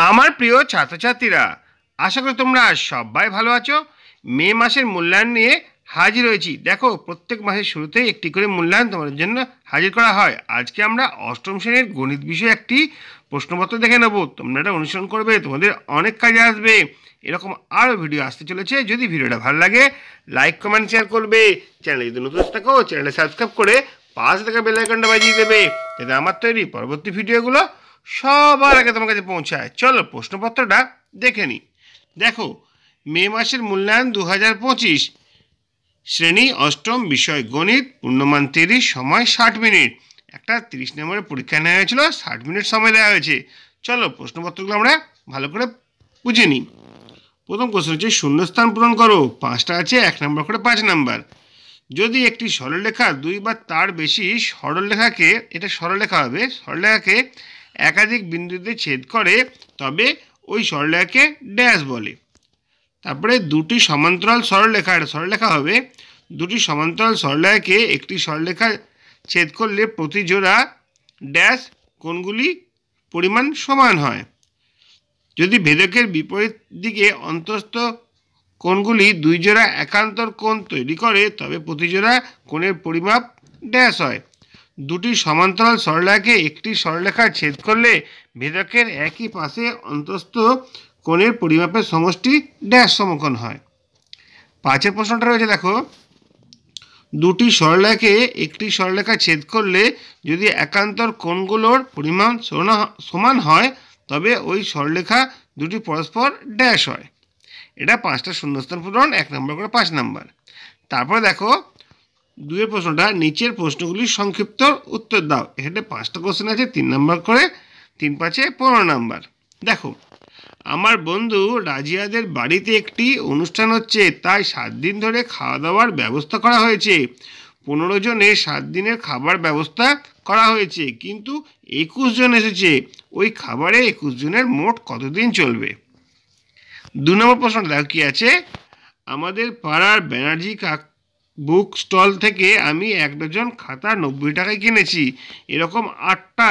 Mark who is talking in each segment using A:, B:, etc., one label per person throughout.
A: আমার প্রিয় ছাত্রছাত্রীরা, আশা করি তোমরা সবাই ভালো আছো। মে মাসের মূল্যায়ন নিয়ে হাজির হয়েছি। দেখো, প্রত্যেক মাসের শুরুতেই একটি করে মূল্যায়ন তোমাদের জন্য হাজির করা হয়। আজকে আমরা অষ্টম শ্রেণীর গণিত বিষয়ে একটি প্রশ্নপত্র দেখে নেব। তোমরা এটা অনুসরণ করবে, তোমাদের অনেক কাজে আসবে। এরকম আরও ভিডিও আসতে চলেছে। যদি ভিডিওটা ভালো লাগে, লাইক কমেন্ট শেয়ার করবে। চ্যানেলে যদি নতুন থাকো, চ্যানেলে সাবস্ক্রাইব করে পাশে থাকা বেল আইকনটা বাজিয়ে দেবে, যাতে আমার তৈরি পরবর্তী ভিডিওগুলো সবার আগে তোমার কাছে পৌঁছায়। চলো প্রশ্নপত্রটা দেখে নিই। দেখো, মে মাসের মূল্যায়ন 2025, শ্রেণী অষ্টম, বিষয় গণিত, পূর্ণমান 30, সময় 60 মিনিট। একটা 30 নম্বরের পরীক্ষা নেওয়া হয়েছিল, 60 মিনিট সময় দেওয়া হয়েছে। চলো প্রশ্নপত্রগুলো আমরা ভালো করে বুঝে নিই। প্রথম কোশ্চেন হচ্ছে শূন্যস্থান পূরণ করো। 5টা আছে, 1 নম্বর করে 5 নাম্বার। যদি একটি সরলরেখা 2 বা তার বেশি সরলরেখাকে, এটা সরলরেখা হবে, সরলরেখাকে একাধিক বিন্দুতে ছেদ করে, তবে ওই সরলরেখাকে ড্যাশ বলে। তারপরে দুটি সমান্তরাল সরলরেখা, এটা সরলরেখা হবে, দুটি সমান্তরাল সরলরেখাকে একটি সরলরেখা ছেদ করলে প্রতি জোড়া ড্যাশ কোণগুলি পরিমাণ সমান হয়। যদি ভেদকের বিপরীত দিকে অন্তস্থ কোণগুলি 2 জোড়া একান্তর কোণ তৈরি করে, তবে প্রতি জোড়া কোণের পরিমাপ ড্যাশ হয়। দুটি সমান্তরাল সরলরেখাকে একটি সরলরেখা ছেদ করলে ভেদকের একই পাশে অন্তস্থ কোণের পরিমাপের সমষ্টি ড্যাশ সমকোণ হয়। 5 প্রশ্নটা রয়েছে, দেখো, দুটি সরলরেখাকে একটি সরলরেখা ছেদ করলে যদি একান্তর কোণগুলোর পরিমাণ সমান হয়, তবে ওই সরলরেখা দুটি পরস্পর ড্যাশ হয়। এটা 5টা শূন্যস্থান পূরণ, 1 নম্বর করে 5 নাম্বার। তারপরে দেখো, 2 প্রশ্নটা, নিচের প্রশ্নগুলির সংক্ষিপ্ত উত্তর দাও। এখানে 5টা কোশ্চেন আছে, 3 নম্বর করে, 3 5 15 নাম্বার। দেখো, আমার বন্ধু রাজিয়াদের বাড়িতে একটি অনুষ্ঠান হচ্ছে, তাই 7 দিন ধরে খাওয়া দাওয়ার ব্যবস্থা করা হয়েছে। 15 জনের 7 দিনের খাবার ব্যবস্থা করা হয়েছে, কিন্তু 21 জন এসেছে। ওই খাবারে 21 জনের মোট কতদিন চলবে? 2 নম্বর প্রশ্নটা দেখো কি আছে, আমাদের পাড়ার ব্যানার্জি বুক স্টল থেকে আমি 1 ডজন খাতা 90 টাকায় কিনেছি। এরকম 8টা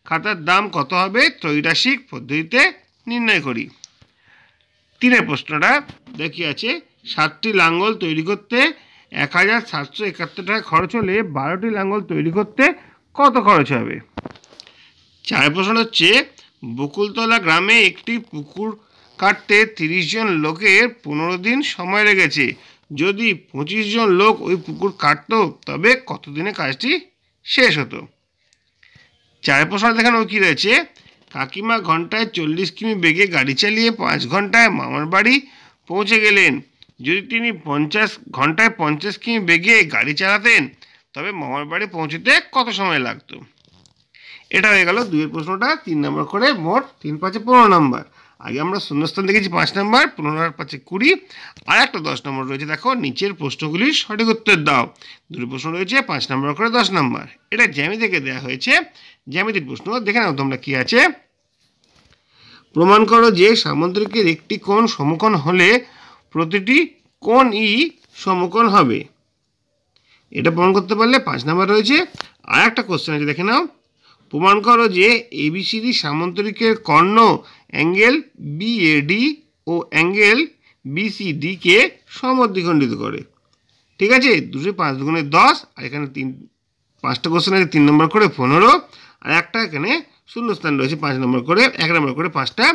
A: খাতার দাম কত হবে? ত্রৈরাশিক পদ্ধতিতে নির্ণয় করি। 3 প্রশ্নটা দেখি আছে, 7টি লাঙ্গল তৈরি করতে 1771 টাকা খরচ হলে 12টি লাঙ্গল তৈরি করতে কত খরচ হবে? 4 প্রশ্ন হচ্ছে, বকুলতলা গ্রামে একটি পুকুর কাটতে 30 জন লোকের 15 দিন সময় লেগেছে। যদি 25 জন লোক ওই পুকুর কাটত, তবে কতদিনে কাজটি শেষ হতো? 4 প্রশ্ন দেখেন ও কী রয়েছে, কাকিমা ঘন্টায় 40 কিমি বেগে গাড়ি চালিয়ে 5 ঘন্টায় মামার বাড়ি পৌঁছে গেলেন। যদি তিনি ঘন্টায় 50 কিমি বেগে গাড়ি চালাতেন, তবে মামার বাড়ি পৌঁছতে কত সময় লাগতো? এটা হয়ে গেল 2 প্রশ্নটা। 3 নম্বর করে, মোট 3 5 15 নম্বর। আগে আমরা শূন্যস্থান দেখেছি 5 নম্বর, 15 আর 5 20, আর একটা 10 নম্বর রয়েছে। দেখো, নিচের প্রশ্নগুলির সঠিক উত্তর দাও। 2 প্রশ্ন রয়েছে 5 নম্বর করে 10 নম্বর। এটা জ্যামিতি থেকে দেওয়া হয়েছে, জ্যামিতির প্রশ্ন। দেখে নাও তোমরা কি আছে। প্রমাণ করো যে সামান্তরিকের একটি কোণ সমকোণ হলে প্রতিটি কোণ ই সমকোণ হবে। এটা প্রমাণ করতে পারলে 5 নম্বর রয়েছে। আর একটা কোশ্চেন আছে, দেখে নাও, প্রমাণ করো যে এবিসিডি সামান্তরিকের কর্ণ অ্যাঙ্গেল বিএডি ও অ্যাঙ্গেল বিসিডিকে সমদ্বিখণ্ডিত করে। ঠিক আছে, 2 5 দুগুণে 10, আর এখানে 5টা কোশ্চেন আছে, 3 নম্বর করে 15, আর একটা এখানে শূন্যস্থান রয়েছে 5 নম্বর করে, 1 নম্বর করে 5টা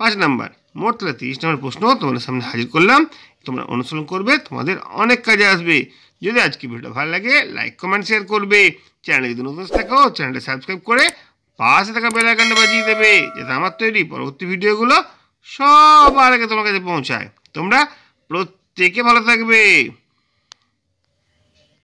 A: 5 নাম্বার। মোট তাহলে 30 নম্বর প্রশ্ন তোমাদের সামনে হাজির করলাম। তোমরা অনুসরণ করবে, তোমাদের অনেক কাজে আসবে। যদি আজকে ভিডিওটা ভালো লাগে, লাইক কমেন্ট শেয়ার করবে। চ্যানেলে যদি নতুন থাকো, চ্যানেলটা সাবস্ক্রাইব করে পাশে থাকা বেল আইকনটা বাজিয়ে দেবে, যাতে আমার তৈরি পরবর্তী ভিডিওগুলো সবার আগে তোমার কাছে পৌঁছায়। তোমরা প্রত্যেকে ভালো থাকবে।